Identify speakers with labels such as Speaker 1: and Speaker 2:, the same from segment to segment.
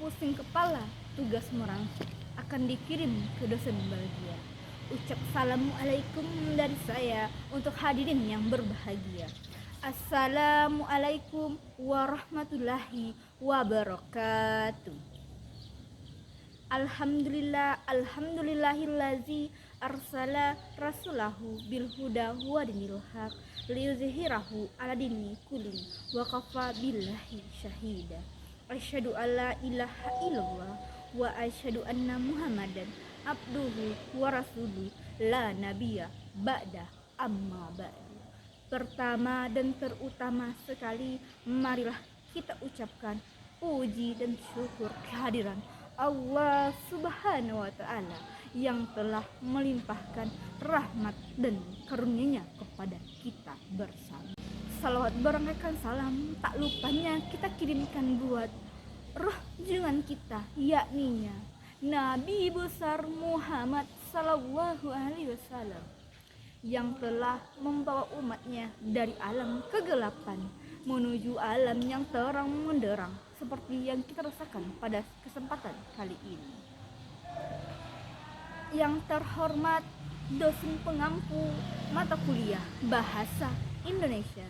Speaker 1: Pusing kepala, tugas merangsek akan dikirim ke dosen bahagia. Ucap assalamualaikum dari saya untuk hadirin yang berbahagia. Assalamualaikum warahmatullahi wabarakatuh. Alhamdulillahillazi arsala rasulahu bil huda wa dinil haq liyuzhirahu ala dini kulli wa kafa billahi syahida. Asyhadu alla ilaha illallah wa asyhadu anna muhammadan abduhu wa rasuluh la nabiyya ba'da amma ba'du. Pertama dan terutama sekali, marilah kita ucapkan puji dan syukur kehadiran Allah Subhanahu wa Ta'ala yang telah melimpahkan rahmat dan karunia-Nya kepada kita bersama. Salawat berangkatkan salam tak lupanya kita kirimkan buat roh junjungan kita, yakninya Nabi besar Muhammad sallallahu alaihi wasallam yang telah membawa umatnya dari alam kegelapan menuju alam yang terang menderang seperti yang kita rasakan pada kesempatan kali ini. Yang terhormat dosen pengampu mata kuliah Bahasa Indonesia,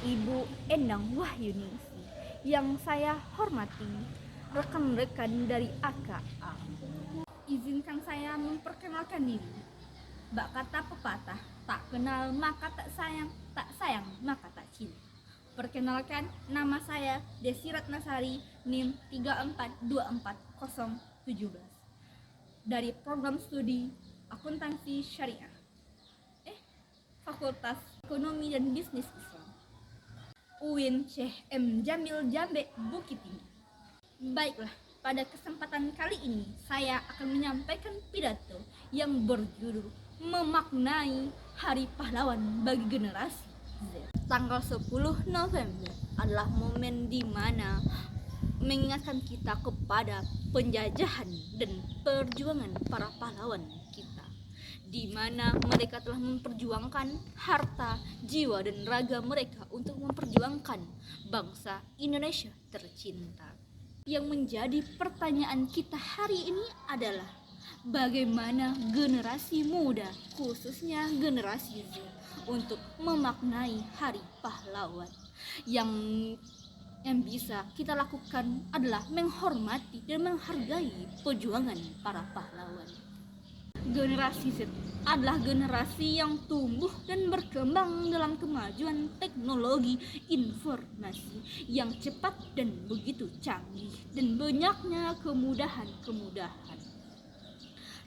Speaker 1: Ibu Endang Wahyuningsi, yang saya hormati rekan-rekan dari AKA. Izinkan saya memperkenalkan diri. Bak kata pepatah, tak kenal maka tak sayang maka tak cinta. Perkenalkan, nama saya Desi Ratnasari, NIM 3424017 dari program studi Akuntansi Syariah, Fakultas Ekonomi dan Bisnis Islam, UIN Syekh M. Jamil Jambe Bukit Tinggi. Baiklah, pada kesempatan kali ini saya akan menyampaikan pidato yang berjudul Memaknai Hari Pahlawan bagi Generasi Z. Tanggal 10 November adalah momen di mana mengingatkan kita kepada penjajahan dan perjuangan para pahlawan kita, di mana mereka telah memperjuangkan harta, jiwa dan raga mereka untuk memperjuangkan bangsa Indonesia tercinta. Yang menjadi pertanyaan kita hari ini adalah bagaimana generasi muda, khususnya generasi Z, untuk memaknai Hari Pahlawan. Yang bisa kita lakukan adalah menghormati dan menghargai perjuangan para pahlawan. Generasi Z adalah generasi yang tumbuh dan berkembang dalam kemajuan teknologi informasi yang cepat dan begitu canggih, dan banyaknya kemudahan.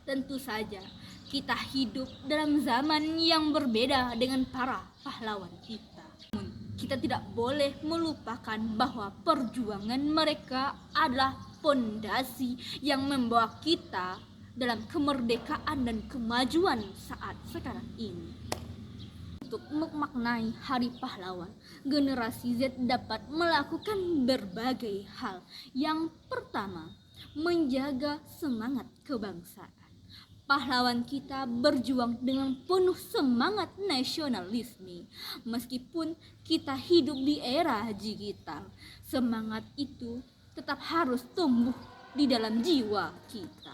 Speaker 1: Tentu saja kita hidup dalam zaman yang berbeda dengan para pahlawan kita. Namun, kita tidak boleh melupakan bahwa perjuangan mereka adalah fondasi yang membawa kita dalam kemerdekaan dan kemajuan saat sekarang ini. Untuk memaknai Hari Pahlawan, generasi Z dapat melakukan berbagai hal. Yang pertama, menjaga semangat kebangsaan. Pahlawan kita berjuang dengan penuh semangat nasionalisme. Meskipun kita hidup di era digital, semangat itu tetap harus tumbuh di dalam jiwa kita.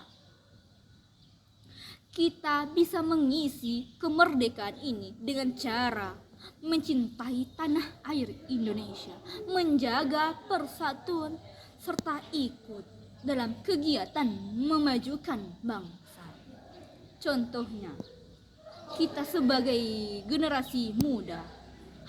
Speaker 1: Kita bisa mengisi kemerdekaan ini dengan cara mencintai tanah air Indonesia, menjaga persatuan, serta ikut dalam kegiatan memajukan bangsa. Contohnya, kita sebagai generasi muda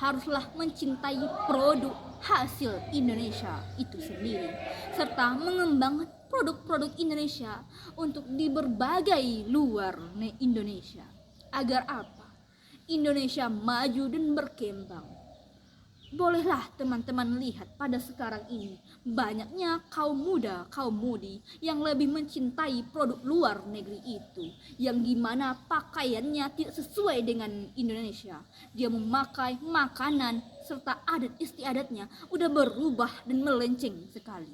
Speaker 1: haruslah mencintai produk hasil Indonesia itu sendiri, serta mengembangkan produk-produk Indonesia untuk di berbagai luar Indonesia. Agar apa? Indonesia maju dan berkembang. Bolehlah teman-teman lihat pada sekarang ini banyaknya kaum muda, kaum mudi yang lebih mencintai produk luar negeri itu, yang gimana pakaiannya tidak sesuai dengan Indonesia. Dia memakai makanan serta adat istiadatnya udah berubah dan melenceng sekali.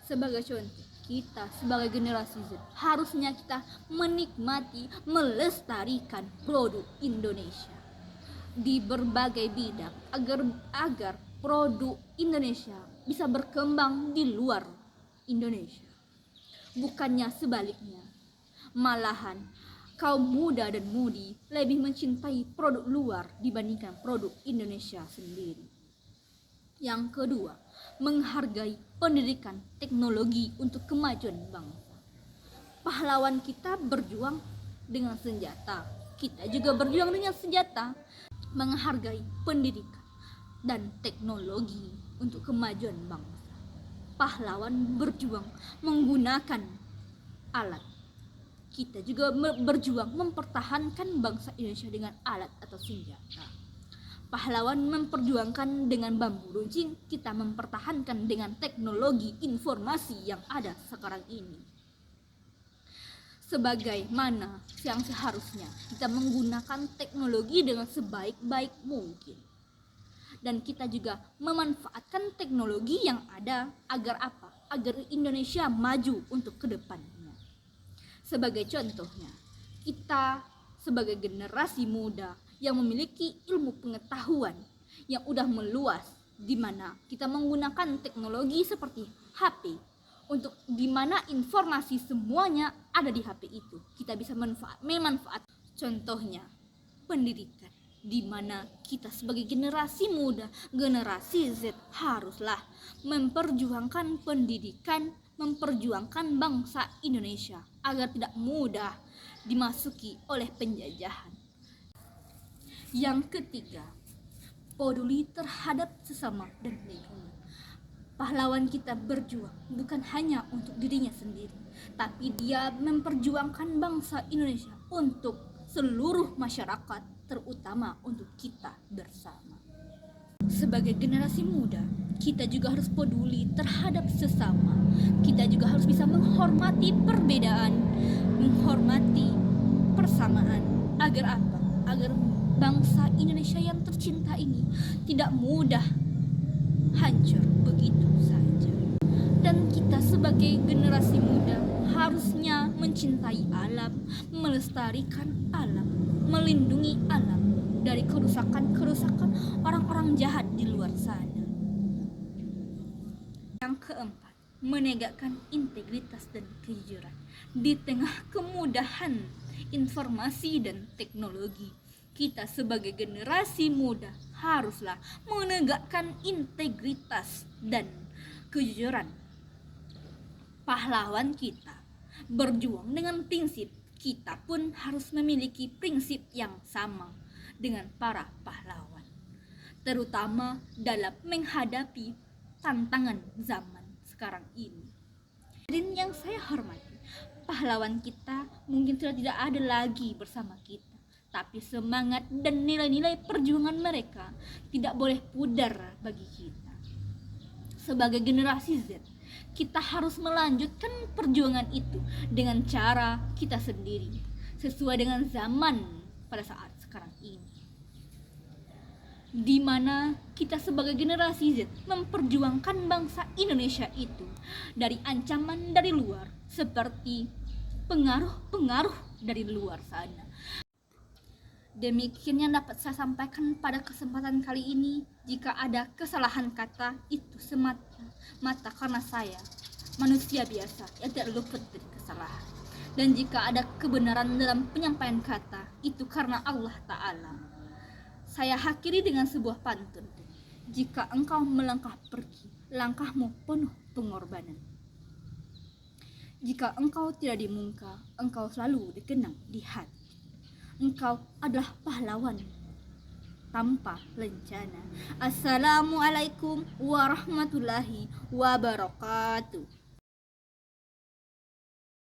Speaker 1: Sebagai contoh, kita sebagai generasi Z harusnya kita menikmati, melestarikan produk Indonesia di berbagai bidang agar produk Indonesia bisa berkembang di luar Indonesia. bukannya sebaliknya. Malahan, kaum muda dan mudi lebih mencintai produk luar dibandingkan produk Indonesia sendiri. Yang kedua, menghargai pendidikan teknologi untuk kemajuan bangsa. Pahlawan kita berjuang dengan senjata, kita juga berjuang dengan senjata. Menghargai pendidikan dan teknologi untuk kemajuan bangsa. Pahlawan berjuang menggunakan alat, kita juga berjuang mempertahankan bangsa Indonesia dengan alat atau senjata. Pahlawan memperjuangkan dengan bambu runcing, kita mempertahankan dengan teknologi informasi yang ada sekarang ini. Sebagaimana yang seharusnya kita menggunakan teknologi dengan sebaik-baik mungkin. Dan kita juga memanfaatkan teknologi yang ada agar apa? Agar Indonesia maju untuk kedepannya. Sebagai contohnya, kita sebagai generasi muda yang memiliki ilmu pengetahuan yang udah meluas, di mana kita menggunakan teknologi seperti HP, untuk di mana informasi semuanya ada di HP itu. Kita bisa memanfaatkan. Contohnya, pendidikan, di mana kita sebagai generasi muda, generasi Z haruslah memperjuangkan pendidikan, memperjuangkan bangsa Indonesia agar tidak mudah dimasuki oleh penjajahan. Yang ketiga, peduli terhadap sesama dan lingkungan. Pahlawan kita berjuang bukan hanya untuk dirinya sendiri, tapi dia memperjuangkan bangsa Indonesia untuk seluruh masyarakat, terutama untuk kita bersama. Sebagai generasi muda, kita juga harus peduli terhadap sesama. Kita juga harus bisa menghormati perbedaan, menghormati persamaan. Agar apa? Agar bangsa Indonesia yang tercinta ini tidak mudah hancur begitu saja. Dan kita sebagai generasi muda harusnya mencintai alam, melestarikan alam, melindungi alam dari kerusakan-kerusakan orang-orang jahat di luar sana. Yang keempat, menegakkan integritas dan kejujuran. Di tengah kemudahan informasi dan teknologi, kita sebagai generasi muda haruslah menegakkan integritas dan kejujuran. Pahlawan kita berjuang dengan prinsip, kita pun harus memiliki prinsip yang sama dengan para pahlawan, terutama dalam menghadapi tantangan zaman sekarang ini. Dan yang saya hormati, pahlawan kita mungkin sudah tidak ada lagi bersama kita, tapi semangat dan nilai-nilai perjuangan mereka tidak boleh pudar bagi kita. Sebagai generasi Z, kita harus melanjutkan perjuangan itu dengan cara kita sendiri, sesuai dengan zaman pada saat sekarang ini, di mana kita sebagai generasi Z memperjuangkan bangsa Indonesia itu dari ancaman dari luar, seperti pengaruh-pengaruh dari luar sana. Demikian yang dapat saya sampaikan pada kesempatan kali ini. Jika ada kesalahan kata, itu semata-mata karena saya manusia biasa yang tidak luput dari kesalahan. Dan jika ada kebenaran dalam penyampaian kata, itu karena Allah Ta'ala. Saya akhiri dengan sebuah pantun. Jika engkau melangkah pergi, langkahmu penuh pengorbanan. Jika engkau tidak di muka, engkau selalu dikenang di hati. Engkau adalah pahlawan tanpa lencana. Assalamualaikum warahmatullahi wabarakatuh.